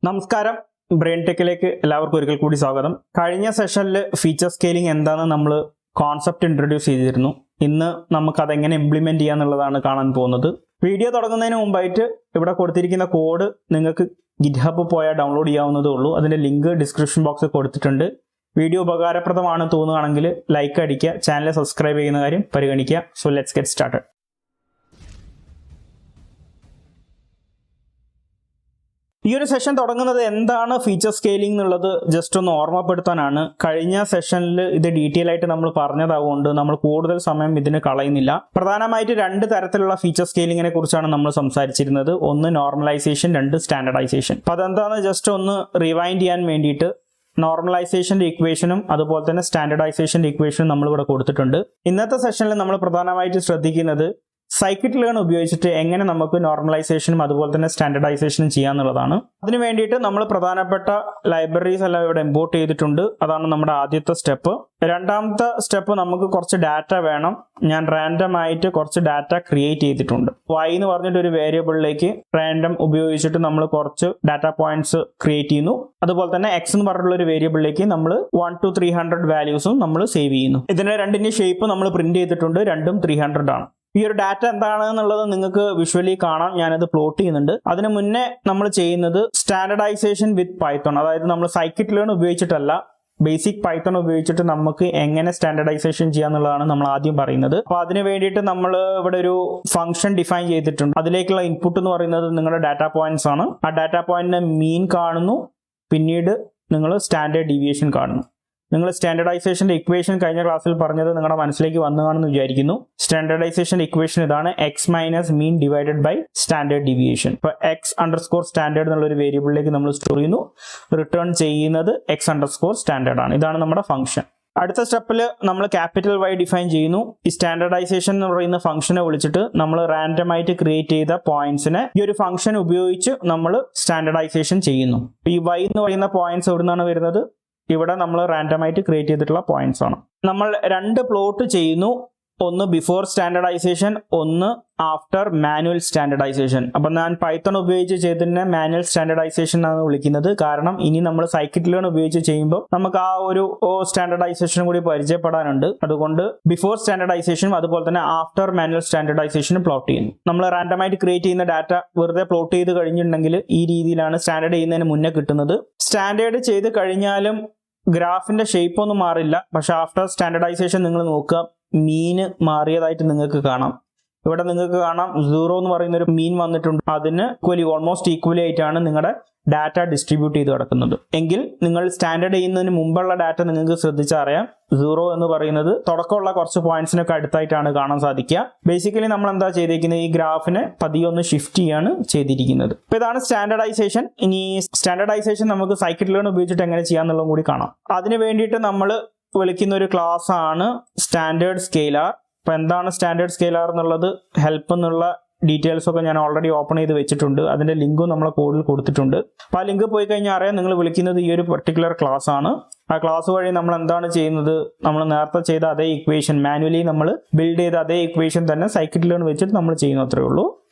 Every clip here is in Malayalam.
നമസ്കാരം, ബ്രെയിൻ ടെക്കിലേക്ക് എല്ലാവർക്കും ഒരിക്കൽ കൂടി സ്വാഗതം. കഴിഞ്ഞ സെഷനിൽ ഫീച്ചർ സ്കെയിലിംഗ് എന്താണെന്ന് നമ്മൾ കോൺസെപ്റ്റ് ഇൻട്രൊഡ്യൂസ് ചെയ്തിരുന്നു. ഇന്ന് നമുക്ക് അതെങ്ങനെ ഇംപ്ലിമെന്റ് ചെയ്യാന്നുള്ളതാണ് കാണാൻ പോകുന്നത്. വീഡിയോ തുടങ്ങുന്നതിന് മുമ്പായിട്ട് ഇവിടെ കൊടുത്തിരിക്കുന്ന കോഡ് നിങ്ങൾക്ക് ഗിറ്റ്ഹബ് പോയാൽ ഡൗൺലോഡ് ചെയ്യാവുന്നതേ ഉള്ളൂ. അതിന്റെ ലിങ്ക് ഡിസ്ക്രിപ്ഷൻ ബോക്സിൽ കൊടുത്തിട്ടുണ്ട്. വീഡിയോ ഉപകാരപ്രദമാണ് തോന്നുകയാണെങ്കിൽ ലൈക്ക് അടിക്കുക, ചാനൽ സബ്സ്ക്രൈബ് ചെയ്യുന്ന കാര്യം പരിഗണിക്കുക. So let's get started. ഈ ഒരു സെഷൻ തുടങ്ങുന്നത് എന്താണ് ഫീച്ചർ സ്കെയിലിംഗ് എന്നുള്ളത് ജസ്റ്റ് ഒന്ന് ഓർമ്മപ്പെടുത്താനാണ്. കഴിഞ്ഞ സെഷനിൽ ഇത് ഡീറ്റെയിൽ ആയിട്ട് നമ്മൾ പറഞ്ഞതാവുകൊണ്ട് നമ്മൾ കൂടുതൽ സമയം ഇതിന് കളയുന്നില്ല. പ്രധാനമായിട്ട് രണ്ട് തരത്തിലുള്ള ഫീച്ചർ സ്കെയിലിങ്ങിനെ കുറിച്ചാണ് നമ്മൾ സംസാരിച്ചിരുന്നത്. ഒന്ന് നോർമലൈസേഷൻ, രണ്ട് സ്റ്റാൻഡർഡൈസേഷൻ. അപ്പോൾ അതെന്താണെന്ന് ജസ്റ്റ് ഒന്ന് റിവൈൻഡ് ചെയ്യാൻ വേണ്ടിയിട്ട് നോർമലൈസേഷന്റെ ഇക്വേഷനും അതുപോലെ തന്നെ സ്റ്റാൻഡർഡൈസേഷന്റെ ഇക്വേഷനും നമ്മളിവിടെ കൊടുത്തിട്ടുണ്ട്. ഇന്നത്തെ സെഷനിൽ നമ്മൾ പ്രധാനമായിട്ട് ശ്രദ്ധിക്കുന്നത് സൈക്കിറ്റ് ലേൺ ഉപയോഗിച്ചിട്ട് എങ്ങനെ നമുക്ക് നോർമലൈസേഷനും അതുപോലെ തന്നെ സ്റ്റാൻഡർഡൈസേഷനും ചെയ്യാന്നുള്ളതാണ്. അതിന് വേണ്ടിയിട്ട് നമ്മൾ പ്രധാനപ്പെട്ട ലൈബ്രറീസ് എല്ലാം ഇവിടെ ഇമ്പോർട്ട് ചെയ്തിട്ടുണ്ട്. അതാണ് നമ്മുടെ ആദ്യത്തെ സ്റ്റെപ്പ്. രണ്ടാമത്തെ സ്റ്റെപ്പ്, നമുക്ക് കുറച്ച് ഡാറ്റ വേണം. ഞാൻ റാൻഡം ആയിട്ട് കുറച്ച് ഡാറ്റ ക്രിയേറ്റ് ചെയ്തിട്ടുണ്ട്. y എന്ന് പറഞ്ഞിട്ട് ഒരു വേരിയബിളിലേക്ക് റാൻഡം ഉപയോഗിച്ചിട്ട് നമ്മൾ കുറച്ച് ഡാറ്റ പോയിന്റ്സ് ക്രിയേറ്റ് ചെയ്യുന്നു. അതുപോലെ തന്നെ x എന്ന് പറഞ്ഞിട്ടുള്ള ഒരു വേരിയബിളിലേക്ക് നമ്മൾ 1 to 300 വാല്യൂസും നമ്മൾ സേവ് ചെയ്യുന്നു. ഇതിന്റെ രണ്ടിന്റെ ഷേപ്പ് നമ്മൾ പ്രിന്റ് ചെയ്തിട്ടുണ്ട്. രണ്ടും 300 ആണ്. ഈ ഒരു ഡാറ്റ എന്താണെന്നുള്ളത് നിങ്ങൾക്ക് വിഷ്വലി കാണാം. ഞാനത് പ്ലോട്ട് ചെയ്യുന്നുണ്ട്. അതിന് മുന്നേ നമ്മൾ ചെയ്യുന്നത് സ്റ്റാൻഡർഡൈസേഷൻ വിത്ത് പൈത്തോൺ, അതായത് നമ്മൾ സൈക്കിറ്റ് ലേൺ ഉപയോഗിച്ചിട്ടല്ല, ബേസിക് പൈത്തോൺ ഉപയോഗിച്ചിട്ട് നമുക്ക് എങ്ങനെ സ്റ്റാൻഡർഡൈസേഷൻ ചെയ്യാന്നുള്ളതാണ് നമ്മൾ ആദ്യം പറയുന്നത്. അപ്പോൾ അതിന് വേണ്ടിയിട്ട് നമ്മൾ ഇവിടെ ഒരു ഫംഗ്ഷൻ ഡിഫൈൻ ചെയ്തിട്ടുണ്ട്. അതിലേക്കുള്ള ഇൻപുട്ട് എന്ന് പറയുന്നത് നിങ്ങളുടെ ഡാറ്റ പോയിന്റ്സ് ആണ്. ആ ഡാറ്റ പോയിന്റിന്റെ മീൻ കാണുന്നു, പിന്നീട് നിങ്ങൾ സ്റ്റാൻഡേർഡ് ഡീവിയേഷൻ കാണുന്നു. നിങ്ങൾ സ്റ്റാൻഡർഡൈസേഷന്റെ ഇക്വേഷൻ കഴിഞ്ഞ ക്ലാസ്സിൽ പറഞ്ഞത് നിങ്ങളുടെ മനസ്സിലേക്ക് വന്നതാണെന്ന് വിചാരിക്കുന്നു. സ്റ്റാൻഡർഡൈസേഷൻ ഇക്വേഷൻ ഇതാണ്: x minus mean divided by standard deviation. ഇപ്പോൾ എക്സ് അണ്ടർസ്കോർ സ്റ്റാൻഡേർഡ് എന്നുള്ള ഒരു വേരിയബിളിലേക്ക് നമ്മൾ സ്റ്റോർ ചെയ്യുന്നു. റിട്ടേൺ ചെയ്യുന്നത് എക്സ് അണ്ടർസ്കോർ സ്റ്റാൻഡേർഡ് ആണ്. ഇതാണ് നമ്മുടെ ഫംഗ്ഷൻ. അടുത്ത സ്റ്റെപ്പിൽ നമ്മൾ ക്യാപിറ്റൽ വൈ ഡിഫൈൻ ചെയ്യുന്നു. ഈ സ്റ്റാൻഡർഡൈസേഷൻ എന്ന് പറയുന്ന ഫംഗ്ഷനെ വിളിച്ചിട്ട് നമ്മൾ റാൻഡം ആയിട്ട് ക്രിയേറ്റ് ചെയ്ത പോയിന്റ്സിനെ ഈ ഒരു ഫംഗ്ഷൻ ഉപയോഗിച്ച് നമ്മൾ സ്റ്റാൻഡർഡൈസേഷൻ ചെയ്യുന്നു. ഈ വൈ എന്ന് പറയുന്ന പോയിന്റ്സ് എവിടെ നിന്നാണ് വരുന്നത്? ഇവിടെ നമ്മൾ റാൻഡം ആയിട്ട് ക്രിയേറ്റ് ചെയ്തിട്ടുള്ള പോയിന്റ്സ് ആണ്. നമ്മൾ രണ്ട് പ്ലോട്ട് ചെയ്യുന്നു. ഒന്ന് ബിഫോർ സ്റ്റാൻഡർഡൈസേഷൻ, ഒന്ന് ആഫ്റ്റർ മാനുവൽ സ്റ്റാൻഡർഡൈസേഷൻ. അപ്പം ഞാൻ പൈത്തൺ ഉപയോഗിച്ച് ചെയ്തതിനെ മാനുവൽ സ്റ്റാൻഡർഡൈസേഷൻ ആണ് വിളിക്കുന്നത്. കാരണം ഇനി നമ്മൾ സൈക്കിറ്റ് ലേൺ ഉപയോഗിച്ച് ചെയ്യുമ്പോൾ നമുക്ക് ആ ഒരു സ്റ്റാൻഡർഡൈസേഷനും കൂടി പരിചയപ്പെടാനുണ്ട്. അതുകൊണ്ട് ബിഫോർ സ്റ്റാൻഡർഡൈസേഷനും അതുപോലെ തന്നെ ആഫ്റ്റർ മാനുവൽ സ്റ്റാൻഡർഡൈസേഷനും പ്ലോട്ട് ചെയ്യുന്നു. നമ്മൾ റാൻഡമായിട്ട് ക്രിയേറ്റ് ചെയ്യുന്ന ഡാറ്റ വെറുതെ പ്ലോട്ട് ചെയ്ത് കഴിഞ്ഞിട്ടുണ്ടെങ്കിൽ ഈ രീതിയിലാണ് സ്റ്റാൻഡേർഡ് ചെയ്യുന്നതിന് മുന്നേ കിട്ടുന്നത്. സ്റ്റാൻഡേർഡ് ചെയ്ത് കഴിഞ്ഞാലും ഗ്രാഫിന്റെ ഷേപ്പ് ഒന്നും മാറില്ല. പക്ഷെ ആഫ്റ്റർ സ്റ്റാൻഡർഡൈസേഷൻ നിങ്ങൾ നോക്കുക, മീന് മാറിയതായിട്ട് നിങ്ങൾക്ക് കാണാം. ഇവിടെ നിങ്ങൾക്ക് കാണാം 0 എന്ന് പറയുന്ന ഒരു മീൻ വന്നിട്ടുണ്ട്. അതിന് ഓൾമോസ്റ്റ് ഈക്വലി ആയിട്ടാണ് നിങ്ങളുടെ ഡാറ്റ ഡിസ്ട്രിബ്യൂട്ട് ചെയ്ത് കിടക്കുന്നത്. എങ്കിൽ നിങ്ങൾ സ്റ്റാൻഡേർഡ് ചെയ്യുന്നതിന് മുമ്പുള്ള ഡാറ്റ നിങ്ങൾക്ക് ശ്രദ്ധിച്ചറിയാം 0 എന്ന് പറയുന്നത് തുടക്കമുള്ള കുറച്ച് പോയിന്റ്സിനൊക്കെ അടുത്തായിട്ടാണ് കാണാൻ സാധിക്കുക. ബേസിക്കലി നമ്മൾ എന്താ ചെയ്തിരിക്കുന്നത്, ഈ ഗ്രാഫിനെ പതിയെ ഒന്ന് ഷിഫ്റ്റ് ചെയ്യാണ് ചെയ്തിരിക്കുന്നത്. അപ്പോൾ ഇതാണ് സ്റ്റാൻഡർഡൈസേഷൻ. ഇനി സ്റ്റാൻഡർഡൈസേഷൻ നമുക്ക് സൈക്കിറ്റ് ലേൺ ഉപയോഗിച്ചിട്ട് എങ്ങനെ ചെയ്യാന്നുള്ളതും കൂടി കാണാം. അതിന് വേണ്ടിയിട്ട് നമ്മൾ വിളിക്കുന്ന ഒരു ക്ലാസ് ആണ് സ്റ്റാൻഡേർഡ് സ്കെയിലർ. അപ്പൊ എന്താണ് സ്റ്റാൻഡേർഡ് സ്കെയിലർ എന്നുള്ളത്, ഹെൽപ്പ് എന്നുള്ള ഡീറ്റെയിൽസ് ഒക്കെ ഞാൻ ഓൾറെഡി ഓപ്പൺ ചെയ്ത് വെച്ചിട്ടുണ്ട്. അതിന്റെ ലിങ്കും നമ്മളെ കോഡിൽ കൊടുത്തിട്ടുണ്ട്. അപ്പോൾ ആ ലിങ്ക് പോയി കഴിഞ്ഞാൽ അറിയാം നിങ്ങൾ വിളിക്കുന്നത് ഈ ഒരു പെർട്ടിക്കുലർ ക്ലാസ് ആണ്. ആ ക്ലാസ് വഴി നമ്മൾ എന്താണ് ചെയ്യുന്നത്, നമ്മൾ നേരത്തെ ചെയ്ത അതേ ഇക്വേഷൻ, മാനുവലി നമ്മൾ ബിൽഡ് ചെയ്ത അതേ ഇക്വേഷൻ തന്നെ സൈക്കിറ്റ് ലേൺ വെച്ചിട്ട് നമ്മൾ ചെയ്യുന്നു, അത്രേ ഉള്ളൂ.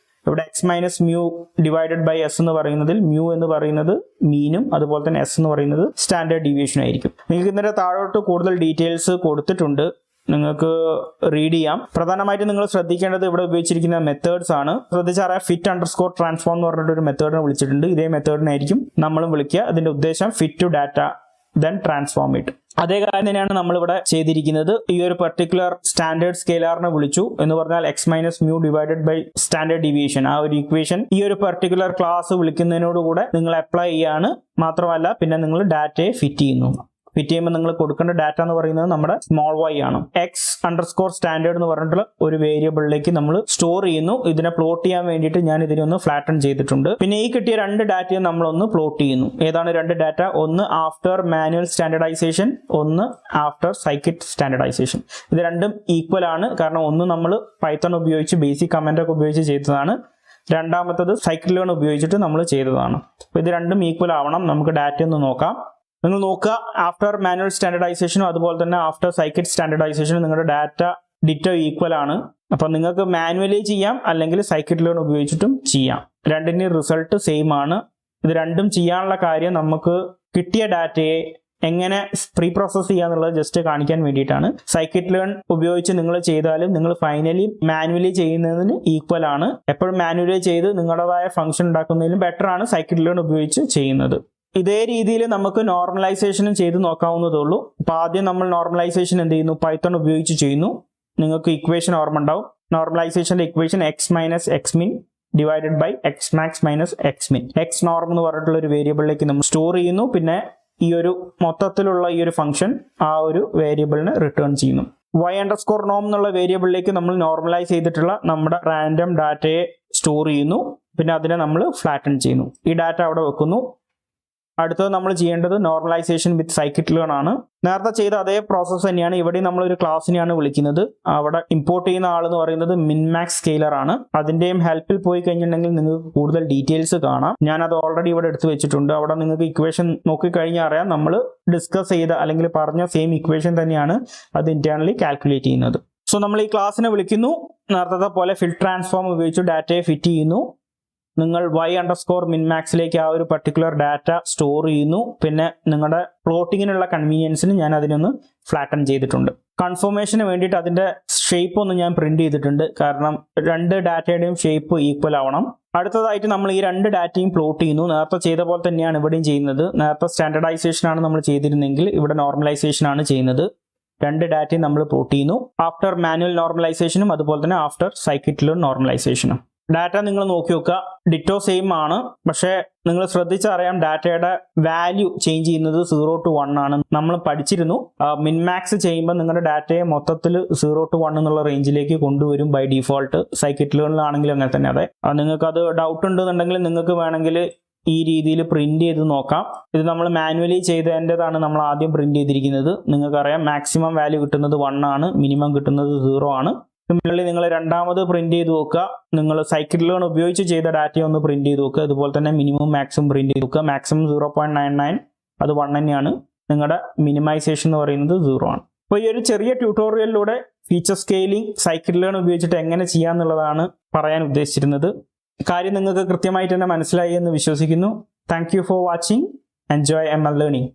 ഇവിടെ x minus mu divided by s എന്ന് പറയുന്നതിൽ മ്യൂ എന്ന് പറയുന്നത് മീനും അതുപോലെ തന്നെ എസ് എന്ന് പറയുന്നത് സ്റ്റാൻഡേർഡ് ഡീവിയേഷൻ ആയിരിക്കും. നിങ്ങൾക്ക് ഇതിന്റെ താഴോട്ട് കൂടുതൽ ഡീറ്റെയിൽസ് കൊടുത്തിട്ടുണ്ട്, നിങ്ങൾക്ക് റീഡ് ചെയ്യാം. പ്രധാനമായിട്ടും നിങ്ങൾ ശ്രദ്ധിക്കേണ്ടത് ഇവിടെ ഉപയോഗിച്ചിരിക്കുന്ന മെത്തേഡ്സ് ആണ്. ശ്രദ്ധിച്ചറിയാം, ഫിറ്റ് അണ്ടർസ്കോർ ട്രാൻസ്ഫോം എന്ന് പറഞ്ഞിട്ട് ഒരു മെത്തേഡിനെ വിളിച്ചിട്ടുണ്ട്. ഇതേ മെത്തേഡിനായിരിക്കും നമ്മളും വിളിക്കുക. അതിന്റെ ഉദ്ദേശം fit to data then transform it. അതേ കാര്യം തന്നെയാണ് നമ്മളിവിടെ ചെയ്തിരിക്കുന്നത്. ഈ ഒരു പെർട്ടിക്കുലർ സ്റ്റാൻഡേർഡ് സ്കെയിലറിനെ വിളിച്ചു എന്ന് പറഞ്ഞാൽ x minus mu divided by standard deviation. ആ ഒരു ഇക്വേഷൻ ഈ ഒരു പെർട്ടിക്കുലർ ക്ലാസ് വിളിക്കുന്നതിനോടുകൂടെ നിങ്ങൾ അപ്ലൈ ചെയ്യാണ്. മാത്രമല്ല പിന്നെ നിങ്ങൾ ഡാറ്റയെ ഫിറ്റ് ചെയ്യുന്നു. ഫിറ്റ് ചെയ്യുമ്പോൾ നിങ്ങൾ കൊടുക്കേണ്ട ഡാറ്റ എന്ന് പറയുന്നത് നമ്മുടെ സ്മോൾ y ആണ്. എക്സ് അണ്ടർസ്കോർ സ്റ്റാൻഡേർഡ് എന്ന് പറഞ്ഞിട്ടുള്ള ഒരു വേരിയബിളിലേക്ക് നമ്മൾ സ്റ്റോർ ചെയ്യുന്നു. ഇതിനെ പ്ലോട്ട് ചെയ്യാൻ വേണ്ടിയിട്ട് ഞാൻ ഇതിനെ ഒന്ന് ഫ്ലാറ്റൺ ചെയ്തിട്ടുണ്ട്. പിന്നെ ഈ കിട്ടിയ രണ്ട് ഡാറ്റയും നമ്മളൊന്ന് പ്ലോട്ട് ചെയ്യുന്നു. ഏതാണ് രണ്ട് ഡാറ്റ? ഒന്ന് ആഫ്റ്റർ മാനുവൽ സ്റ്റാൻഡർഡൈസേഷൻ, ഒന്ന് ആഫ്റ്റർ സൈക്കിറ്റ് സ്റ്റാൻഡർഡൈസേഷൻ. ഇത് രണ്ടും ഈക്വൽ ആണ്. കാരണം ഒന്ന് നമ്മൾ പൈത്തൺ ഉപയോഗിച്ച് ബേസിക് കമാൻഡ് ഒക്കെ ഉപയോഗിച്ച് ചെയ്തതാണ്, രണ്ടാമത്തത് സൈക്കിറ്റ് ലേൺ ഉപയോഗിച്ചിട്ട് നമ്മൾ ചെയ്തതാണ്. അപ്പോൾ ഇത് രണ്ടും ഈക്വൽ ആവണം. നമുക്ക് ഡാറ്റ ഒന്ന് നോക്കാം. നിങ്ങൾ നോക്കുക, ആഫ്റ്റർ മാനുവൽ സ്റ്റാൻഡർഡൈസേഷനും അതുപോലെ തന്നെ ആഫ്റ്റർ സൈക്കിറ്റ് സ്റ്റാൻഡർഡൈസേഷനും നിങ്ങളുടെ ഡാറ്റ ഡിറ്റോ ഈക്വൽ ആണ്. അപ്പം നിങ്ങൾക്ക് മാനുവലി ചെയ്യാം അല്ലെങ്കിൽ സൈക്കിറ്റ് ലേൺ ഉപയോഗിച്ചിട്ടും ചെയ്യാം. രണ്ടിൻ്റെയും റിസൾട്ട് സെയിം ആണ്. ഇത് രണ്ടും ചെയ്യാനുള്ള കാര്യം നമുക്ക് കിട്ടിയ ഡാറ്റയെ എങ്ങനെ പ്രീ പ്രോസസ് ചെയ്യാന്നുള്ളത് ജസ്റ്റ് കാണിക്കാൻ വേണ്ടിയിട്ടാണ്. സൈക്കിറ്റ് ലേൺ ഉപയോഗിച്ച് നിങ്ങൾ ചെയ്താലും നിങ്ങൾ ഫൈനലി മാനുവലി ചെയ്യുന്നതിന് ഈക്വൽ ആണ്. എപ്പോഴും മാനുവലി ചെയ്ത് നിങ്ങളുടേതായ ഫംഗ്ഷൻ ഉണ്ടാക്കുന്നതിലും ബെറ്റർ ആണ് സൈക്കിറ്റ് ലേൺ ഉപയോഗിച്ച് ചെയ്യുന്നത്. ഇതേ രീതിയിൽ നമുക്ക് നോർമലൈസേഷനും ചെയ്ത് നോക്കാവുന്നതേ ഉള്ളൂ. അപ്പോൾ ആദ്യം നമ്മൾ നോർമലൈസേഷൻ എന്ത് ചെയ്യുന്നു, പൈത്തൺ ഉപയോഗിച്ച് ചെയ്യുന്നു. നിങ്ങൾക്ക് ഇക്വേഷൻ ഓർമ്മ ഉണ്ടാവും. നോർമലൈസേഷന്റെ equation x minus x min divided by x max minus x min. X norm എന്ന് പറഞ്ഞിട്ടുള്ള ഒരു വേരിയബിളിലേക്ക് നമ്മൾ സ്റ്റോർ ചെയ്യുന്നു. പിന്നെ ഈ ഒരു മൊത്തത്തിലുള്ള ഈ ഒരു ഫംഗ്ഷൻ ആ ഒരു വേരിയബിളിന് റിട്ടേൺ ചെയ്യുന്നു. y_norm എന്നുള്ള വേരിയബിളിലേക്ക് നമ്മൾ നോർമലൈസ് ചെയ്തിട്ടുള്ള നമ്മുടെ റാൻഡം ഡാറ്റയെ സ്റ്റോർ ചെയ്യുന്നു. പിന്നെ അതിനെ നമ്മൾ ഫ്ലാറ്റൻ ചെയ്യുന്നു. ഈ ഡാറ്റ അവിടെ വെക്കുന്നു. അടുത്തത് നമ്മൾ ചെയ്യേണ്ടത് നോർമലൈസേഷൻ വിത്ത് സൈക്കിറ്റ് ലേൺ ആണ്. നേരത്തെ ചെയ്ത അതേ പ്രോസസ്സ് തന്നെയാണ്. ഇവിടെ നമ്മൾ ഒരു ക്ലാസ്സിനെയാണ് വിളിക്കുന്നത്. അവിടെ ഇമ്പോർട്ട് ചെയ്യുന്ന ആൾ എന്ന് പറയുന്നത് മിൻമാക്സ് സ്കെയിലർ ആണ്. അതിന്റെയും ഹെൽപ്പിൽ പോയി കഴിഞ്ഞിട്ടുണ്ടെങ്കിൽ നിങ്ങൾക്ക് കൂടുതൽ ഡീറ്റെയിൽസ് കാണാം. ഞാൻ അത് ഓൾറെഡി ഇവിടെ എടുത്ത് വെച്ചിട്ടുണ്ട്. അവിടെ നിങ്ങൾക്ക് ഇക്വേഷൻ നോക്കിക്കഴിഞ്ഞാൽ അറിയാം നമ്മൾ ഡിസ്കസ് ചെയ്ത അല്ലെങ്കിൽ പറഞ്ഞ സെയിം ഇക്വേഷൻ തന്നെയാണ് അത് ഇന്റേണലി കാൽക്കുലേറ്റ് ചെയ്യുന്നത്. സോ നമ്മൾ ഈ ക്ലാസ്സിനെ വിളിക്കുന്നു. നേരത്തെ പോലെ ഫിൽ ട്രാൻസ്ഫോം ഉപയോഗിച്ച് ഡാറ്റയെ ഫിറ്റ് ചെയ്യുന്നു. നിങ്ങൾ y_minmaxലേക്ക് ആ ഒരു പർട്ടിക്കുലർ ഡാറ്റ സ്റ്റോർ ചെയ്യുന്നു. പിന്നെ നിങ്ങളുടെ പ്ലോട്ടിങ്ങിനുള്ള കൺവീനിയൻസിന് ഞാൻ അതിനൊന്ന് ഫ്ലാറ്റൻ ചെയ്തിട്ടുണ്ട്. കൺഫർമേഷന് വേണ്ടിയിട്ട് അതിന്റെ ഷേപ്പ് ഒന്ന് ഞാൻ പ്രിന്റ് ചെയ്തിട്ടുണ്ട്. കാരണം രണ്ട് ഡാറ്റയുടെയും ഷേപ്പ് ഈക്വൽ ആവണം. അടുത്തതായിട്ട് നമ്മൾ ഈ രണ്ട് ഡാറ്റയും പ്ലോട്ട് ചെയ്യുന്നു. നേരത്തെ ചെയ്ത പോലെ തന്നെയാണ് ഇവിടെയും ചെയ്യുന്നത്. നേരത്തെ സ്റ്റാൻഡർഡൈസേഷൻ ആണ് നമ്മൾ ചെയ്തിരുന്നെങ്കിൽ ഇവിടെ നോർമലൈസേഷൻ ആണ് ചെയ്യുന്നത്. രണ്ട് ഡാറ്റയും നമ്മൾ പ്ലോട്ട് ചെയ്യുന്നു. ആഫ്റ്റർ മാനുവൽ നോർമലൈസേഷനും അതുപോലെ തന്നെ ആഫ്റ്റർ സൈക്കിറ്റ് ലേൺ നോർമലൈസേഷനും. ഡാറ്റ നിങ്ങൾ നോക്കി നോക്കുക, ഡിറ്റോ സെയിം ആണ്. പക്ഷേ നിങ്ങൾ ശ്രദ്ധിച്ചറിയാം ഡാറ്റയുടെ വാല്യൂ ചേഞ്ച് ചെയ്യുന്നത് 0 to 1 ആണ്. നമ്മൾ പഠിച്ചിരുന്നു മിൻമാക്സ് ചെയ്യുമ്പോൾ നിങ്ങളുടെ ഡാറ്റയെ മൊത്തത്തിൽ 0 to 1 എന്നുള്ള റേഞ്ചിലേക്ക് കൊണ്ടുവരും ബൈ ഡിഫോൾട്ട്. സൈക്കിറ്റ് ലേണിലാണെങ്കിലും അങ്ങനെ തന്നെ. അതെ, നിങ്ങൾക്ക് അത് ഡൗട്ട് ഉണ്ടെന്നുണ്ടെങ്കിൽ നിങ്ങൾക്ക് വേണമെങ്കിൽ ഈ രീതിയിൽ പ്രിന്റ് ചെയ്ത് നോക്കാം. ഇത് നമ്മൾ മാനുവലി ചെയ്തതിൻ്റെതാണ് നമ്മൾ ആദ്യം പ്രിന്റ് ചെയ്തിരിക്കുന്നത്. നിങ്ങൾക്കറിയാം മാക്സിമം വാല്യൂ കിട്ടുന്നത് 1 ആണ്, മിനിമം കിട്ടുന്നത് 0 ആണ്. സിമിലർലി നിങ്ങൾ രണ്ടാമത് പ്രിന്റ് ചെയ്ത് നോക്കുക. നിങ്ങൾ സൈക്കിറ്റ് ലേൺ ഉപയോഗിച്ച് ചെയ്ത ഡാറ്റയെ ഒന്ന് പ്രിന്റ് ചെയ്ത് നോക്കുക. അതുപോലെ തന്നെ മിനിമം മാക്സിമം പ്രിന്റ് ചെയ്ത് നോക്കുക. മാക്സിമം 0.99 അത് 1 തന്നെയാണ്. നിങ്ങളുടെ മിനിമൈസേഷൻ എന്ന് പറയുന്നത് 0 ആണ്. അപ്പോൾ ഈ ഒരു ചെറിയ ട്യൂട്ടോറിയലിലൂടെ ഫീച്ചർ സ്കെയിലിംഗ് സൈക്കിറ്റ് ലേൺ ഉപയോഗിച്ചിട്ട് എങ്ങനെ ചെയ്യാന്നുള്ളതാണ് പറയാൻ ഉദ്ദേശിച്ചിരുന്നത്. കാര്യം നിങ്ങൾക്ക് കൃത്യമായിട്ട് തന്നെ മനസ്സിലായി എന്ന് വിശ്വസിക്കുന്നു. Thank you for watching. Enjoy ML learning.